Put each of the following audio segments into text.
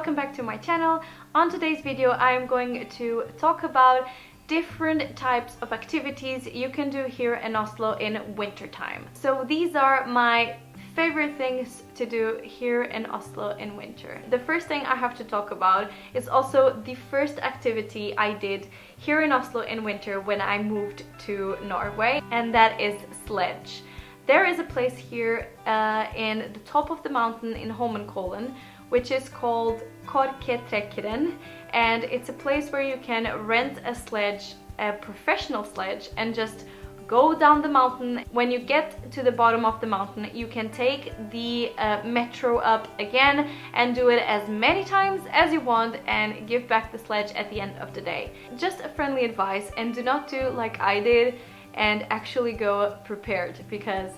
welcome back to my channel. On today's video I am going to talk about different types of activities you can do here in Oslo in wintertime. So these are my favorite things to do here in Oslo in winter. The first thing I have to talk about is also the first activity I did here in Oslo in winter when I moved to Norway, and that is sledge. There is a place here in the top of the mountain in Holmenkollen, which is called Korketrekkeren, and it's a place where you can rent a sledge, a professional sledge, and just go down the mountain. When you get to the bottom of the mountain, you can take the metro up again and do it as many times as you want and give back the sledge at the end of the day. Just a friendly advice, and do not do like I did and actually go prepared, because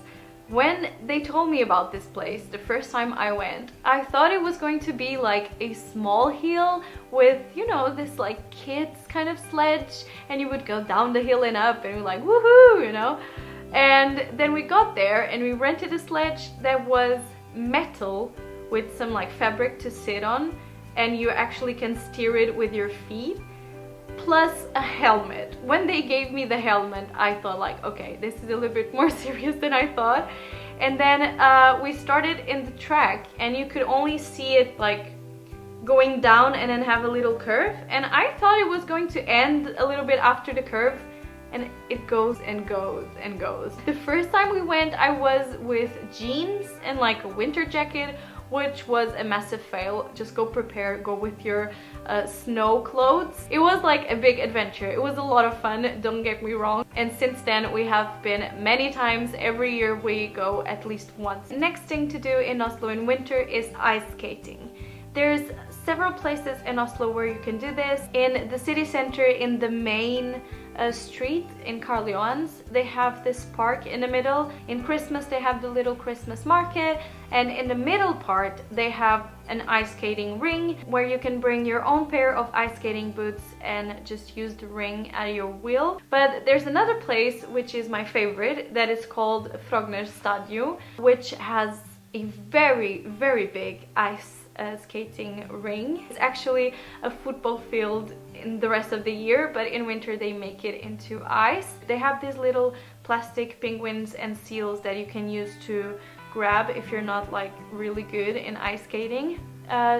when they told me about this place the first time I went, I thought it was going to be like a small hill with, you know, this like kids kind of sledge, and you would go down the hill and up and you're like woohoo, you know. And then we got there and we rented a sledge that was metal with some like fabric to sit on, and you actually can steer it with your feet, plus a helmet. When they gave me the helmet, I thought like, okay, this is a little bit more serious than I thought. And then we started in the track, and you could only see it like going down and then have a little curve, and I thought it was going to end a little bit after the curve, and it goes and goes and goes. The first time we went, I was with jeans and like a winter jacket, which was a massive fail. Just go prepared, go with your snow clothes. It was like a big adventure. It was a lot of fun, don't get me wrong. And since then we have been many times. Every year we go at least once. Next thing to do in Oslo in winter is ice skating. There's several places in Oslo where you can do this. In the city center, in the main street in Karl Johans, they have this park in the middle. In Christmas they have the little Christmas market, and in the middle part they have an ice skating ring where you can bring your own pair of ice skating boots and just use the ring at your will. But there's another place which is my favorite, that is called Frogner Stadion, which has a very big ice skating ring. It's actually a football field in the rest of the year, but in winter they make it into ice. They have these little plastic penguins and seals that you can use to grab if you're not like really good in ice skating.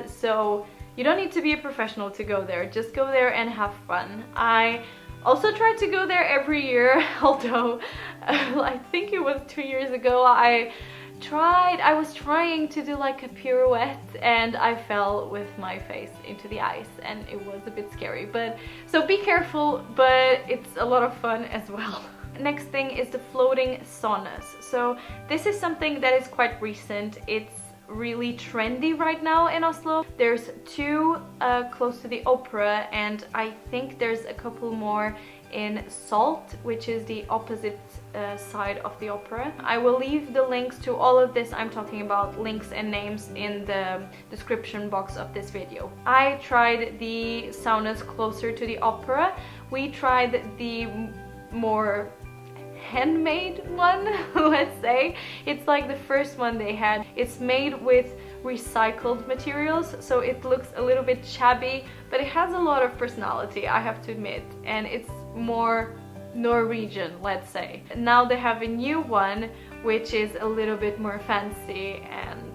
So you don't need to be a professional to go there, just go there and have fun. I also try to go there every year, although I think it was 2 years ago I was trying to do like a pirouette and I fell with my face into the ice, and it was a bit scary. But so be careful, but it's a lot of fun as well. Next thing is the floating saunas. So this is something that is quite recent. It's really trendy right now in Oslo. There's two close to the opera, and I think there's a couple more in Salt, which is the opposite side of the opera. I will leave the links to all of this I'm talking about, links and names, in the description box of this video. I tried the saunas closer to the opera. We tried the more handmade one, let's say. It's like the first one they had. It's made with recycled materials, so it looks a little bit shabby, but it has a lot of personality, I have to admit, and it's more Norwegian, let's say. Now they have a new one which is a little bit more fancy and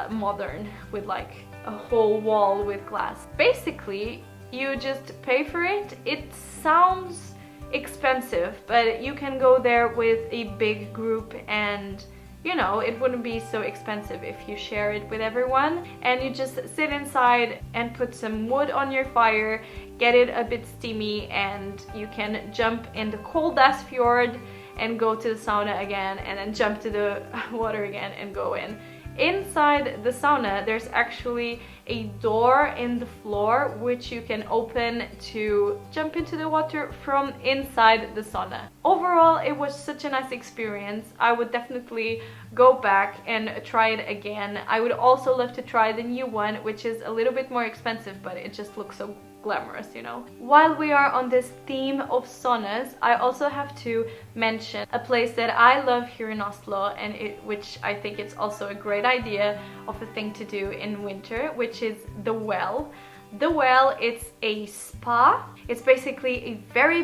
modern, with like a whole wall with glass. Basically you just pay for it. It sounds expensive, but you can go there with a big group, and you know, it wouldn't be so expensive if you share it with everyone. And you just sit inside and put some wood on your fire, get it a bit steamy, and you can jump in the cold ass fjord and go to the sauna again, and then jump to the water again and go in. Inside the sauna there's actually a door in the floor which you can open to jump into the water from inside the sauna. Overall, it was such a nice experience. I would definitely go back and try it again. I would also love to try the new one, which is a little bit more expensive, but it just looks so glamorous, you know. While we are on this theme of saunas, I also have to mention a place that I love here in Oslo, and which I think it's also a great idea of a thing to do in winter, which which is the Well. The Well, it's a spa. It's basically a very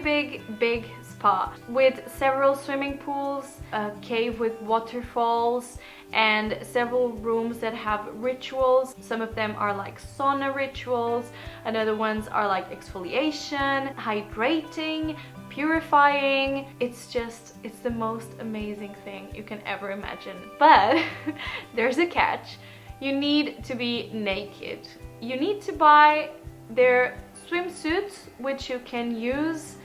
big spa with several swimming pools, a cave with waterfalls, and several rooms that have rituals. Some of them are like sauna rituals, and other ones are like exfoliation, hydrating, purifying. It's the most amazing thing you can ever imagine. But there's a catch. You need to be naked. You need to buy their swimsuits, which you can use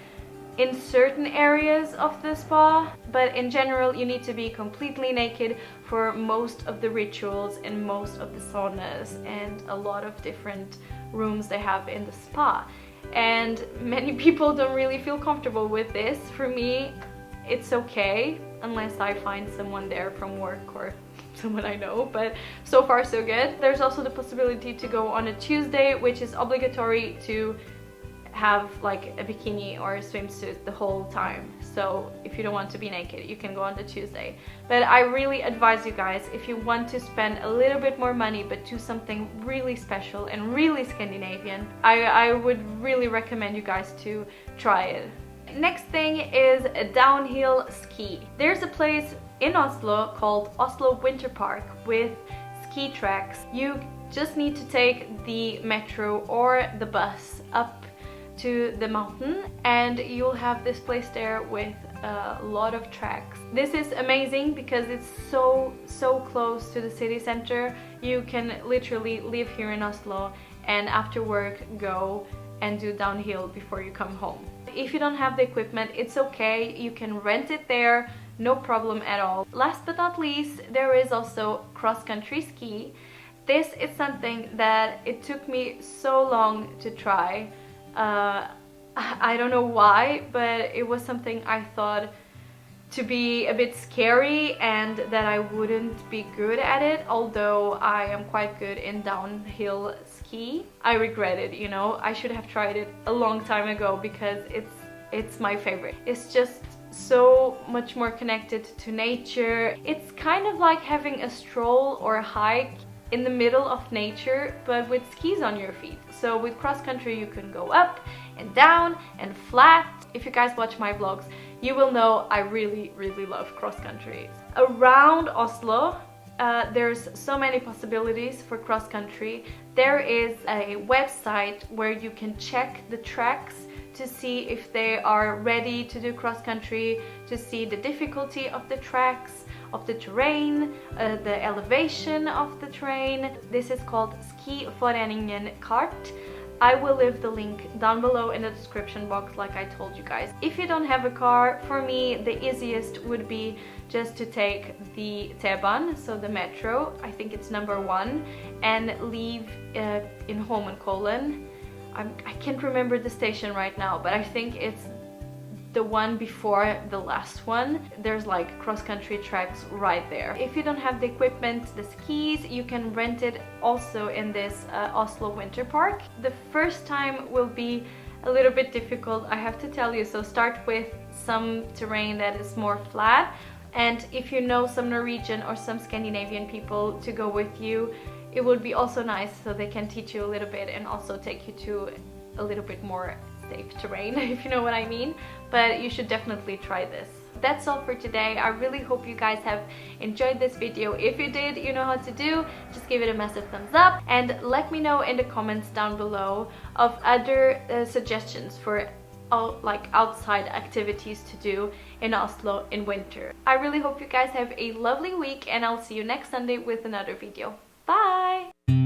in certain areas of the spa, but in general you need to be completely naked for most of the rituals and most of the saunas and a lot of different rooms they have in the spa. And many people don't really feel comfortable with this. For me, it's okay unless I find someone there from work or someone I know, but so far so good. There's also the possibility to go on a Tuesday, which is obligatory to have like a bikini or a swimsuit the whole time. So if you don't want to be naked, you can go on the Tuesday. But I really advise you guys, if you want to spend a little bit more money but do something really special and really Scandinavian, I would really recommend you guys to try it. Next thing is a downhill ski. There's a place in Oslo called Oslo Winter Park with ski tracks. You just need to take the metro or the bus up to the mountain and you'll have this place there with a lot of tracks. This is amazing because it's so close to the city center. You can literally live here in Oslo and after work go and do downhill before you come home. If you don't have the equipment, it's okay, you can rent it there, no problem at all. Last but not least, there is also cross-country ski. This is something that it took me so long to try. I don't know why, but it was something I thought to be a bit scary and that I wouldn't be good at it, although I am quite good in downhill ski. I regret it, you know, I should have tried it a long time ago because it's my favorite. It's just so much more connected to nature. It's kind of like having a stroll or a hike in the middle of nature, but with skis on your feet. So with cross country you can go up and down and flat. If you guys watch my vlogs, you will know I really love cross country. Around Oslo, there's so many possibilities for cross country. There is a website where you can check the tracks to see if they are ready to do cross country, to see the difficulty of the tracks, of the terrain, the elevation of the terrain. This is called Skiforeningen Kart. I will leave the link down below in the description box like I told you guys. If you don't have a car, for me the easiest would be just to take the T-Bahn, so the metro, I think it's number 1, and leave in Holmenkollen. I can't remember the station right now, but I think it's the one before the last one. There's like cross-country tracks right there. If you don't have the equipment, the skis, you can rent it also in this Oslo Winter Park. The first time will be a little bit difficult, I have to tell you, so start with some terrain that is more flat, and if you know some Norwegian or some Scandinavian people to go with you, it would be also nice so they can teach you a little bit and also take you to a little bit more safe terrain, if you know what I mean. But you should definitely try this. That's all for today. I really hope you guys have enjoyed this video. If you did, you know how to do. Just give it a massive thumbs up and let me know in the comments down below of other suggestions for like outside activities to do in Oslo in winter. I really hope you guys have a lovely week and I'll see you next Sunday with another video. Bye!